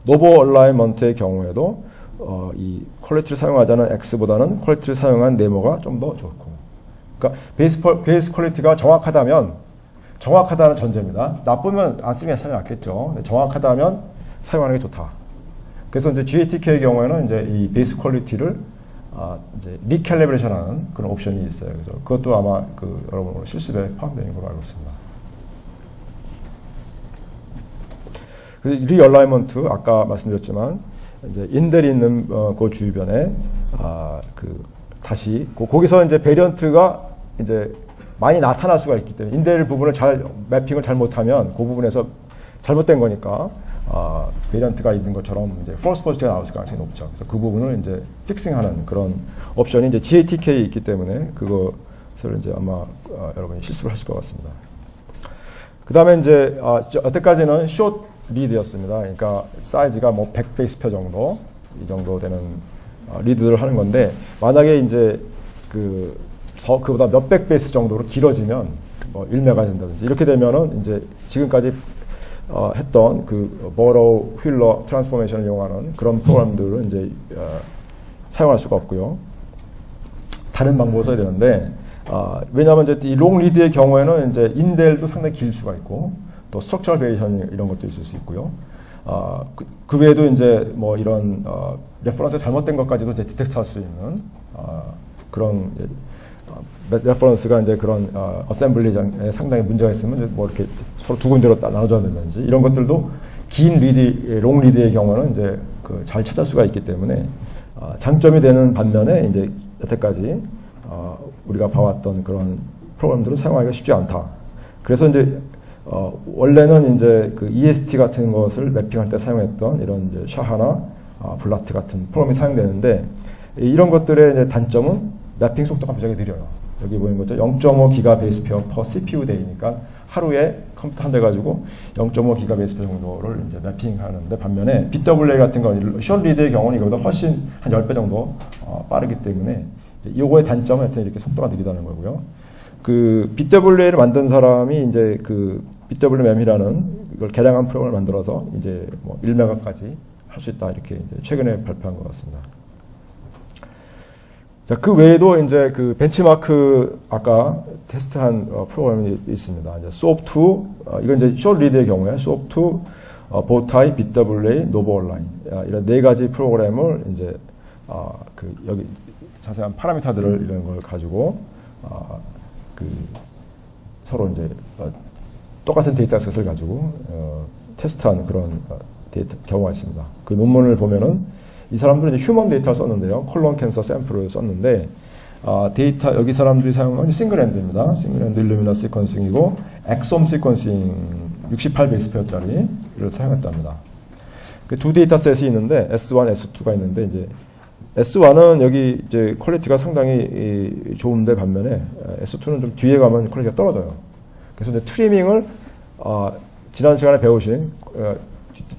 Speaker 1: 노버 얼라이먼트의 경우에도 이 퀄리티를 사용하지 않은 X보다는 퀄리티를 사용한 네모가 좀 더 좋고. 그러니까 베이스 퀄리티가 정확하다는 전제입니다. 나쁘면 안 쓰는 게 차라리 낫겠죠. 정확하다면 사용하는 게 좋다. 그래서 이제 GATK의 경우에는 이제 이 베이스 퀄리티를 이제 리캘리브레이션하는 그런 옵션이 있어요. 그래서 그것도 아마 여러분 오늘 실습에 포함되는 걸로 알고 있습니다. 그래서 리얼라이먼트 아까 말씀드렸지만 이제 인델이 있는 그 주변에 다시 거기서 이제 베리언트가 이제 많이 나타날 수가 있기 때문에 인델 부분을 매핑을 잘못하면 그 부분에서 잘못된 거니까 베리언트가 있는 것처럼 이제 false positive가 나올 가능성이 높죠. 그래서 그 부분을 이제 픽싱하는 그런 옵션이 이제 GATK에 있기 때문에 그것을 이제 아마 여러분이 실수를 하실 것 같습니다. 그 다음에 이제 여태까지는 숏 리드였습니다. 그러니까 사이즈가 뭐 100베이스표 정도 이 정도 되는 리드를 하는 건데 만약에 이제 그보다 몇백 베이스 정도로 길어지면 뭐 1메가 된다든지 이렇게 되면은 이제 지금까지 했던 그 버로우 휠러 트랜스포메이션을 이용하는 그런 프로그램들은 이제 사용할 수가 없고요. 다른 방법을 써야 되는데 왜냐하면 이제 이 롱 리드의 경우에는 이제 인델도 상당히 길 수가 있고 또 스트럭처럴 베리에이션 이런 것도 있을 수 있고요. 그 외에도 이제 뭐 이런 레퍼런스가 잘못된 것까지도 이제 디텍트할 수 있는 그런 레퍼런스가 이제 그런 어셈블리장에 상당히 문제가 있으면 뭐 이렇게 서로 두 군데로 나눠줘야 된다든지 이런 것들도 긴 리드, 롱 리드의 경우는 이제 잘 찾을 수가 있기 때문에 장점이 되는 반면에 이제 여태까지 우리가 봐왔던 그런 프로그램들은 사용하기가 쉽지 않다. 그래서 이제 원래는 이제 그 EST 같은 것을 매핑할 때 사용했던 이런 이제 샤하나 블라트 같은 프로그램이 사용되는데 이런 것들의 이제 단점은 매핑 속도가 무지하게 느려요. 여기 보이는 것처럼 0.5 기가 베이스 페어 per CPU 데이니까 하루에 컴퓨터 한 대 가지고 0.5 기가 베이스 페어 정도를 이제 매핑하는데 반면에 BWA 같은 건 숏 리드의 경우는 이거보다 훨씬 한 10배 정도 빠르기 때문에 이거의 단점은 하여튼 이렇게 속도가 느리다는 거고요. 그 BWA를 만든 사람이 이제 그 BWM이라는 이걸 개량한 프로그램을 만들어서 이제 뭐 1메가까지 할 수 있다 이렇게 이제 최근에 발표한 것 같습니다. 자, 그 외에도 이제 그 벤치마크 아까 테스트한 프로그램이 있습니다. 이제 SOAP2 이건 이제 숏 리드의 경우에 SOAP2, 보타이, BWA, 노버 온라인 이런 네 가지 프로그램을 이제 그 여기 자세한 파라미터들을 이런 걸 가지고 그 서로 이제 똑같은 데이터셋을 가지고 테스트한 그런 데이터 경우가 있습니다. 그 논문을 보면은 이 사람들은 이제 휴먼 데이터를 썼는데요. 콜론 캔서 샘플을 썼는데 데이터, 여기 사람들이 사용한 건 싱글핸드입니다. 싱글핸드 일루미나 시퀀싱이고, 엑솜 시퀀싱 68베이스 페어짜리를 사용했답니다. 그 두 데이터셋이 있는데, S1, S2가 있는데, 이제, S1은 여기 이제 퀄리티가 상당히 좋은데 반면에, S2는 좀 뒤에 가면 퀄리티가 떨어져요. 그래서 이제 트리밍을, 지난 시간에 배우신,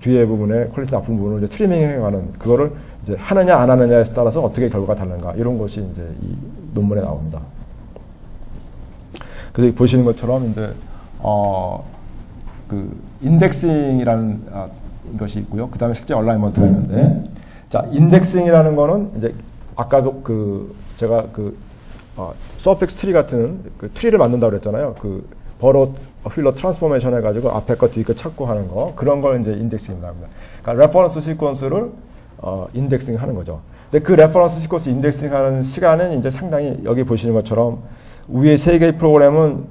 Speaker 1: 뒤에 부분에 퀄리티 나쁜 부분을 이제 트리밍 해가는, 그거를 이제 하느냐 안 하느냐에 따라서 어떻게 결과가 다른가 이런 것이 이제 이 논문에 나옵니다. 그래서 보시는 것처럼 이제 그 인덱싱이라는 것이 있고요. 그 다음에 실제 얼라이먼트가 있는데, 자 인덱싱이라는 거는 이제 아까 제가 서픽스 트리 같은 그 트리를 만든다고 그랬잖아요. 그 버로 휠러 트랜스포메이션 해가지고 앞에 거 뒤에 거 찾고 하는 거, 그런 걸 이제 인덱싱이라고 합니다. 그러니까 레퍼런스 시퀀스를 인덱싱 하는 거죠. 근데 그 레퍼런스 시퀀스 인덱싱 하는 시간은 이제 상당히 여기 보시는 것처럼 위에 세 개의 프로그램은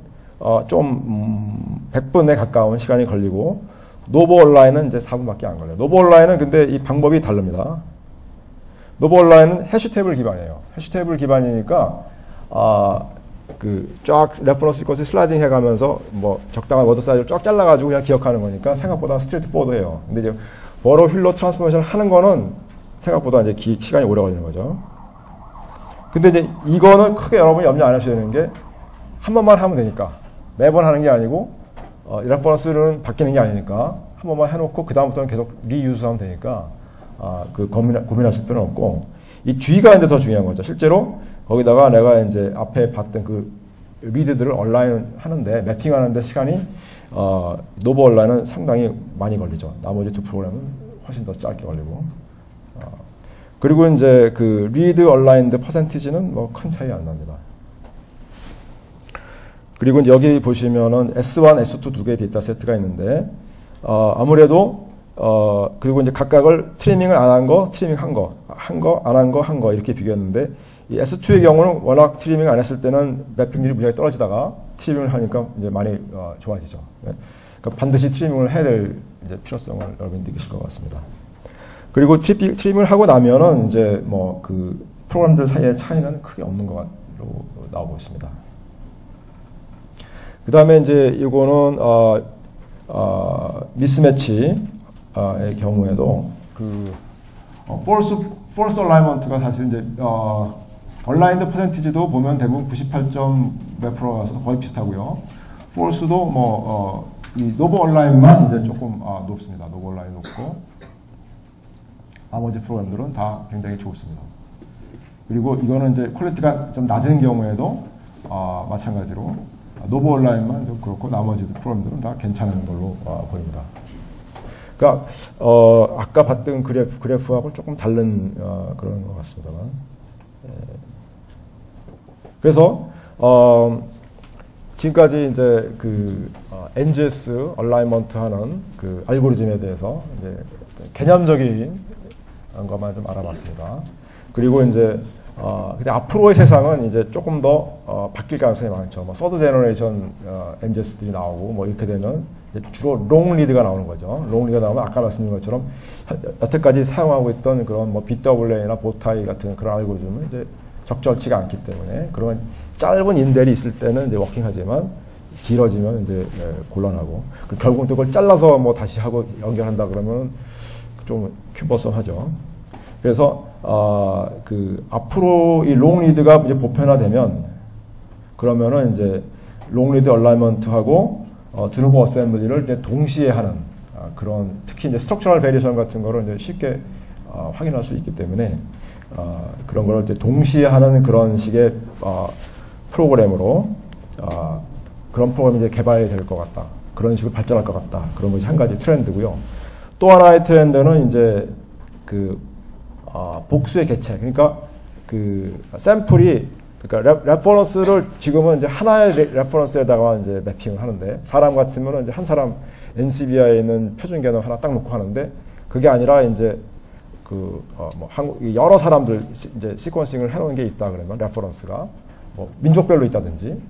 Speaker 1: 좀 100분에 가까운 시간이 걸리고, 노브 온라인은 이제 4분밖에 안 걸려요. 노브 온라인은 근데 이 방법이 다릅니다. 노브 온라인은 해시 테이블 기반이에요. 해시 테이블 기반이니까 쫙 레퍼런스 시퀀스 슬라이딩 해가면서 뭐 적당한 워드 사이즈를 쫙 잘라가지고 그냥 기억하는 거니까 생각보다 스트레이트 포워드예요. 근데 이제 버로 휠러 트랜스포메이션 하는 거는 생각보다 이제 시간이 오래 걸리는 거죠. 근데 이제 이거는 크게 여러분이 염려 안 하셔야 되는 게, 한 번만 하면 되니까. 매번 하는 게 아니고, 레퍼런스는 바뀌는 게 아니니까, 한 번만 해놓고, 그다음부터는 계속 리유즈 하면 되니까, 고민하실 필요는 없고, 이 뒤가 이제 더 중요한 거죠. 실제로, 거기다가 내가 이제 앞에 봤던 그 리드들을 온라인 하는데, 매핑 하는데 시간이, 노브 온라인은 상당히 많이 걸리죠. 나머지 두 프로그램은 훨씬 더 짧게 걸리고. 그리고 이제 그 리드 온라인드 퍼센티지는 뭐 큰 차이 안 납니다. 그리고 이제 여기 보시면은 S1, S2 두 개의 데이터 세트가 있는데, 아무래도, 그리고 이제 각각을 트리밍을 안 한 거, 트리밍 한 거, 안 한 거, 한 거, 이렇게 비교했는데, 이 S2의 경우는 워낙 트리밍 안 했을 때는 매핑률이 무지하게 떨어지다가 트리밍을 하니까 이제 많이 좋아지죠. 네. 그러니까 반드시 트리밍을 해야 될 이제 필요성을 여러분이 느끼실 것 같습니다. 그리고 트리밍을 하고 나면은 이제 뭐 그 프로그램들 사이의 차이는 크게 없는 것으로 나오고 있습니다. 그 다음에 이제 이거는 미스매치의 경우에도 그 false alignment가 사실 이제 얼라인드 퍼센티지도 보면 대부분 98점 몇 프로라서 거의 비슷하고요. false도 뭐 이 노브 온라인만 이제 조금 높습니다. 노브 온라인 높고, 나머지 프로그램들은 다 굉장히 좋습니다. 그리고 이거는 이제 퀄리티가 좀 낮은 경우에도 마찬가지로 노브 온라인만 좀 그렇고, 나머지 프로그램들은 다 괜찮은 걸로 보입니다. 그러니까 아까 봤던 그래프하고 조금 다른 그런 것 같습니다만. 그래서 지금까지 이제 그 NGS 얼라이먼트 하는 그 알고리즘에 대해서 이제 개념적인 것만 좀 알아봤습니다. 그리고 이제 근데 앞으로의 세상은 이제 조금 더 바뀔 가능성이 많죠. 뭐 서드 제너레이션 NGS들이 나오고 뭐 이렇게 되면 이제 주로 롱 리드가 나오는 거죠. 롱 리드가 나오면 아까 말씀드린 것처럼 여태까지 사용하고 있던 그런 뭐 BWA나 보타이 같은 그런 알고리즘은 이제 적절치가 않기 때문에, 그런 짧은 인델이 있을 때는 이제 워킹하지만 길어지면 이제 곤란하고, 결국은 또 그걸 잘라서 뭐 다시 하고 연결한다 그러면 좀 큐버섬하죠. 그래서 그 앞으로 이 롱 리드가 이제 보편화되면, 그러면은 이제 롱 리드 얼라이먼트하고 드루버 어셈블리를 이제 동시에 하는 그런, 특히 이제 스트럭처럴 베리에이션 같은 거를 이제 쉽게 확인할 수 있기 때문에 그런 걸 이제 동시에 하는 그런 식의 프로그램으로 그런 프로그램이 이제 개발이 될 것 같다. 그런 식으로 발전할 것 같다. 그런 것이 한 가지 트렌드고요. 또 하나의 트렌드는 이제 그 복수의 개체. 그러니까 그 샘플이, 그러니까 레퍼런스를 지금은 이제 하나의 레퍼런스에다가 이제 매핑을 하는데, 사람 같으면 이제 한 사람 NCBI에 있는 표준 개념 하나 딱 놓고 하는데, 그게 아니라 이제 뭐 여러 사람들 이제 시퀀싱을 해놓은 게 있다 그러면 레퍼런스가 뭐 민족별로 있다든지,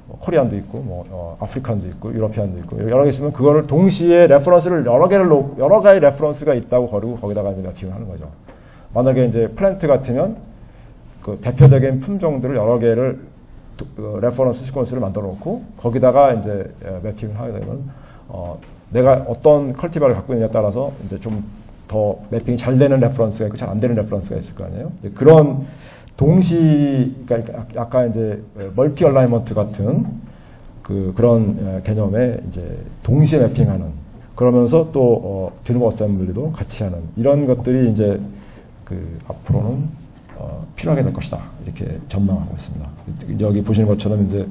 Speaker 1: 뭐 코리안도 있고, 뭐 아프리칸도 있고, 유러피안도 있고, 여러 개 있으면 그거를 동시에 레퍼런스를 여러 가지 레퍼런스가 있다고 거르고 거기다가 이제 매핑을 하는 거죠. 만약에 이제 플랜트 같으면 그 대표적인 품종들을 여러 개를 레퍼런스 시퀀스를 만들어 놓고 거기다가 이제 매핑을 하게 되면 내가 어떤 컬티바를 갖고 있느냐에 따라서 이제 좀 더 매핑이 잘 되는 레퍼런스가 있고 잘 안 되는 레퍼런스가 있을 거 아니에요. 그런 그러니까 약간 이제 멀티 얼라이먼트 같은 그런 개념의 이제 동시에 매핑하는 그러면서 또 드루버 어셈블리도 같이 하는 이런 것들이 이제 앞으로는 필요하게 될 것이다 이렇게 전망하고 있습니다. 여기 보시는 것처럼 이제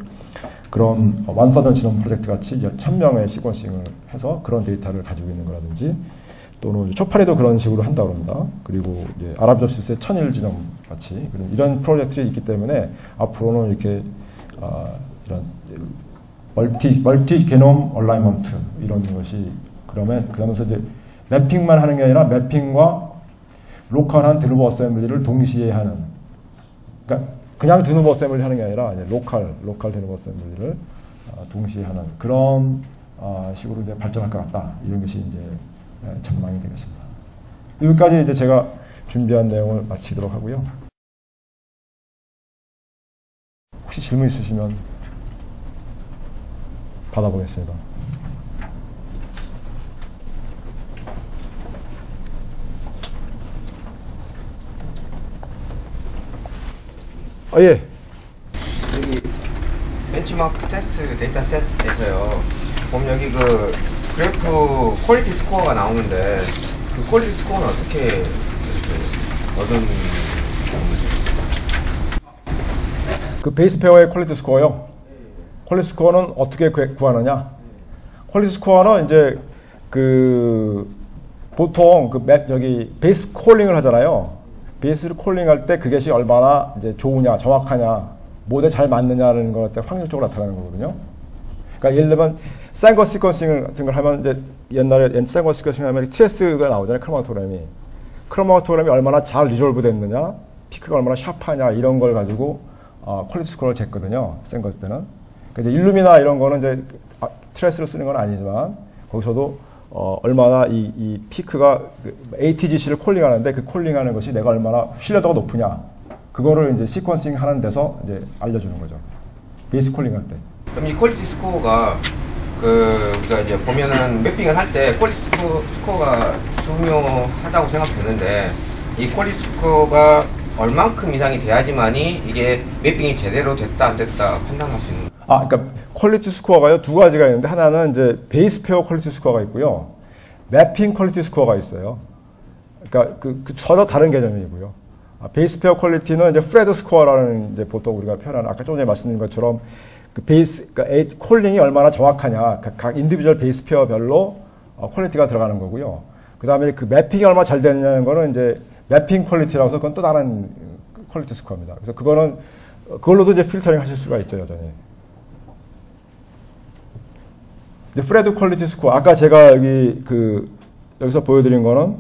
Speaker 1: 그런 완사전 진원 프로젝트 같이 1000명의 시퀀싱을 해서 그런 데이터를 가지고 있는 거라든지 또는 초파리도 그런 식으로 한다고 합니다. 그리고 이제 아라비접시스의 천일 지점 같이 이런 프로젝트들이 있기 때문에 앞으로는 이렇게 이런 멀티 게놈 얼라이먼트 이런 것이 그러면서 이제 매핑만 하는 게 아니라 매핑과 로컬한 드루버 어셈블리를 동시에 하는 그러니까 그냥 드루버 어셈블리 하는 게 아니라 이제 로컬 드루버 어셈블리를 동시에 하는 그런 식으로 이제 발전할 것 같다 이런 것이 이제 전망이 되겠습니다. 여기까지 이제 제가 준비한 내용을 마치도록 하고요. 혹시 질문 있으시면 받아보겠습니다. 예.
Speaker 2: 여기 벤치마크 테스트 데이터 셋에서요. 보면 여기 그 그래프 퀄리티 스코어가 나오는데 그 퀄리티 스코어는 어떻게 얻은
Speaker 1: 그 베이스 페어의 퀄리티 스코어요? 퀄리티 스코어는 어떻게 구하느냐? 퀄리티 스코어는 이제 보통 여기 베이스 콜링을 하잖아요. 베이스를 콜링할 때 그것이 얼마나 이제 좋으냐, 정확하냐, 모델 잘 맞느냐라는 것 같아 확률적으로 나타나는 거거든요. 그러니까 예를 들면 생거 시퀀싱 같은 걸 하면 이제 옛날에 생거 시퀀싱 하면 TS가 나오잖아요. 크로마토그램이 얼마나 잘 리졸브 됐느냐, 피크가 얼마나 샤프하냐 이런 걸 가지고 퀄리티 스코어를 쟀거든요. 생거 때는. 그러니까 이제 일루미나 이런 거는 이제 트레스를 쓰는 건 아니지만 거기서도 얼마나 이 피크가 ATGC를 콜링하는데 그 콜링하는 것이 내가 얼마나 신뢰도가 높으냐 그거를 이제 시퀀싱 하는 데서 이제 알려주는 거죠. 베이스 콜링할 때.
Speaker 2: 그럼 이 퀄리티 스코어가 우리가 이제 보면은 매핑을 할 때 퀄리티 스코어가 중요하다고 생각되는데 이 퀄리티 스코어가 얼만큼 이상이 돼야지만이 이게 매핑이 제대로 됐다 안 됐다 판단할 수 있는.
Speaker 1: 그러니까 퀄리티 스코어가요 두 가지가 있는데 하나는 이제 베이스 페어 퀄리티 스코어가 있고요, 매핑 퀄리티 스코어가 있어요. 그러니까 전혀 다른 개념이고요. 베이스 페어 퀄리티는 이제 프레드 스코어라는 이제 보통 우리가 표현하는 아까 조금 전에 말씀드린 것처럼 그러니까 콜링이 얼마나 정확하냐 각 인디비주얼 베이스 페어별로 퀄리티가 들어가는 거고요. 그 다음에 그 매핑이 얼마나 잘 되느냐는 거는 이제 매핑 퀄리티라고 해서 그건 또 다른 퀄리티 스코어입니다. 그래서 그걸로도 이제 필터링 하실 수가 있죠, 여전히. 이제 프레드 퀄리티 스코어 아까 제가 여기서 보여드린 거는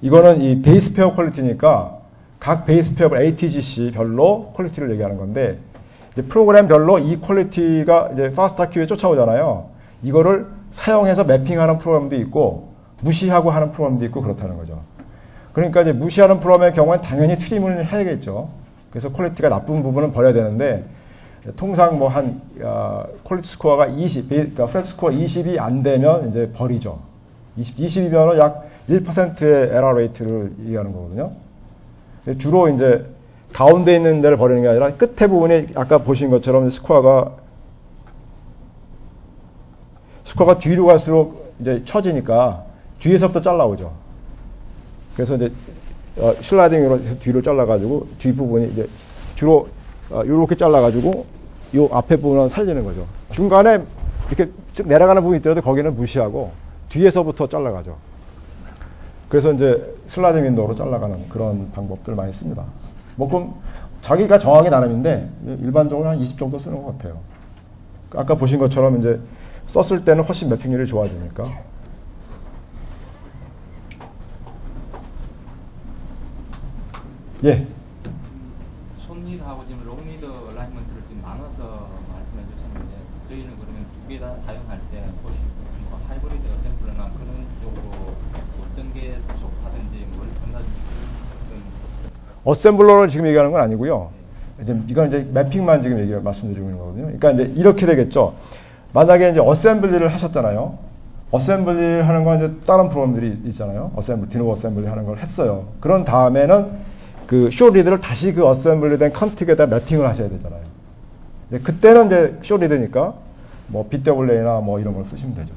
Speaker 1: 이거는 이 베이스 페어 퀄리티니까 각 베이스 페어 ATGC 별로 퀄리티를 얘기하는 건데 이제 프로그램별로 이 퀄리티가 이제 파스타큐에 쫓아오잖아요. 이거를 사용해서 매핑하는 프로그램도 있고 무시하고 하는 프로그램도 있고 그렇다는 거죠. 그러니까 이제 무시하는 프로그램의 경우는 당연히 트림을 해야겠죠. 그래서 퀄리티가 나쁜 부분은 버려야 되는데 통상 퀄리티 스코어가 20, 그러니까 프레드 스코어 20이 안 되면 이제 버리죠. 20이면은 약 1%의 에러 레이트를 얘기하는 거거든요. 주로 이제 가운데 있는 데를 버리는 게 아니라 끝에 부분이 아까 보신 것처럼 스코어가 뒤로 갈수록 이제 처지니까 뒤에서부터 잘라오죠. 그래서 이제 슬라이딩으로 뒤로 잘라가지고 뒷부분이 이제 주로 이렇게 잘라가지고 이 앞에 부분은 살리는 거죠. 중간에 이렇게 쭉 내려가는 부분이 있더라도 거기는 무시하고 뒤에서부터 잘라가죠. 그래서 이제 슬라이딩 윈도우로 잘라가는 그런 방법들을 많이 씁니다. 그럼 자기가 정하기 나름인데 일반적으로 한 20 정도 쓰는 것 같아요. 아까 보신 것처럼 이제 썼을 때는 훨씬 매핑률이 좋아지니까. 예.
Speaker 3: 숏리드하고 지금 롱리드 얼라이먼트를 지금 나눠서 말씀해 주셨는데 저희는 그러면 두 개 다 사용할 때 혹시 뭐 하이브리드 어셈블러나 그런 쪽으로 어떤 게 좋다든지 뭘 쓴다든지 그런 건 없어요?
Speaker 1: 어셈블러를 지금 얘기하는 건 아니고요. 이건 이제 매핑만 지금 말씀드리고 있는 거거든요. 그러니까 이제 이렇게 되겠죠. 만약에 이제 어셈블리를 하셨잖아요. 어셈블리 하는 건 이제 다른 프로그램들이 있잖아요. 디노 어셈블리 하는 걸 했어요. 그런 다음에는 그 쇼리드를 다시 그 어셈블리 된 컨틱에다 매핑을 하셔야 되잖아요. 그때는 이제 쇼리드니까 뭐 BWA나 뭐 이런 걸 쓰시면 되죠.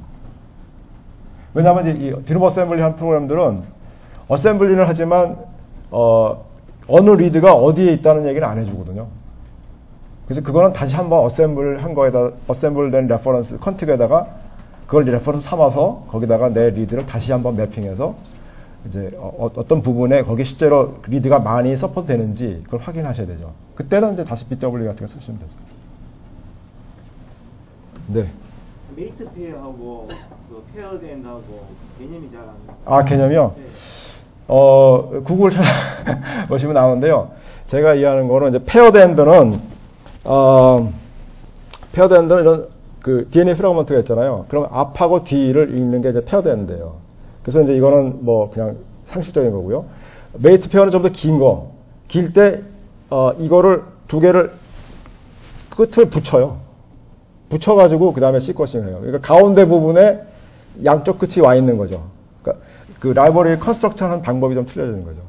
Speaker 1: 왜냐하면 이제 이 디노 어셈블리 한 프로그램들은 어셈블리를 하지만 어느 리드가 어디에 있다는 얘기는 안 해주거든요. 그래서 그거는 다시 한번 어셈블 한 거에다 어셈블된 레퍼런스 컨틱에다가 그걸 레퍼런스 삼아서 거기다가 내 리드를 다시 한번 매핑해서 이제 어떤 부분에 거기 실제로 리드가 많이 서포트 되는지 그걸 확인하셔야 되죠. 그때는 이제 다시 BW 같은 거 쓰시면 되죠. 네.
Speaker 4: 메이트 페어하고 그 페어드 엔드하고 개념이 잘 안.
Speaker 1: 개념이요?
Speaker 4: 네.
Speaker 1: 구글 찾아보시면 나오는데요. 제가 이해하는 거는 이제 페어드 엔드는 이런 그 DNA 프래그먼트가 있잖아요. 그럼 앞하고 뒤를 읽는 게 이제 페어드 엔드예요. 그래서 이제 이거는 뭐 그냥 상식적인 거고요. 메이트 페어는 좀 더 긴 거. 길 때 이거를 두 개를 끝을 붙여요. 붙여가지고 그 다음에 시퀀싱을 해요. 그러니까 가운데 부분에 양쪽 끝이 와 있는 거죠. 그러니까 그 라이브러리 컨스트럭트하는 방법이 좀 틀려지는 거죠.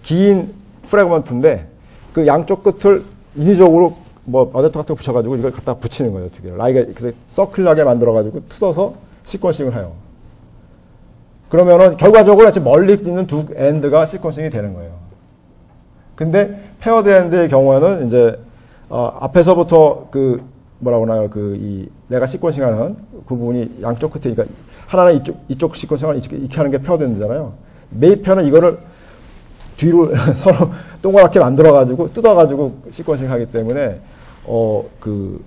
Speaker 1: 긴 프래그먼트인데 그 양쪽 끝을 인위적으로 뭐 어댑터 같은 거 붙여가지고 이걸 갖다 붙이는 거죠. 두 개를. 그래서 서클하게 만들어가지고 뜯어서 시퀀싱을 해요. 그러면은 결과적으로 멀리 있는 두 엔드가 시퀀싱이 되는 거예요. 근데 페어드 엔드의 경우에는 이제 앞에서부터 그 뭐라고 하나요? 내가 시퀀싱하는 그 부분이 양쪽 끝에, 그러니까 하나는 이쪽 시퀀싱을 이렇게 하는 게 페어드 엔드잖아요. 메이편은 이거를 뒤로 서로 동그랗게 만들어가지고 뜯어가지고 시퀀싱 하기 때문에 그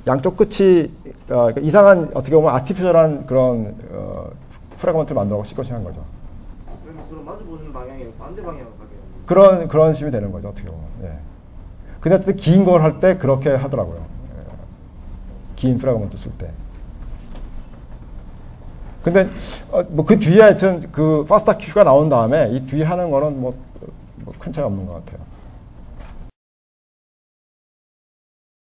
Speaker 1: 양쪽 끝이 그러니까 이상한 어떻게 보면 아티피셜한 그런 프래그먼트를 만들어서 시퀀싱 한 거죠.
Speaker 4: 그러면 서로 마주보는 방향이 반대 방향으로 가게.
Speaker 1: 그런 식이 되는 거죠, 어떻게 보면. 예. 근데 어쨌든 긴 걸 할 때 그렇게 하더라고요. 예. 긴 프래그먼트 쓸 때. 근데 뭐 그 뒤에 하여튼 그 파스타 큐가 나온 다음에 이 뒤에 하는 거는 뭐 큰 차이 없는 것 같아요.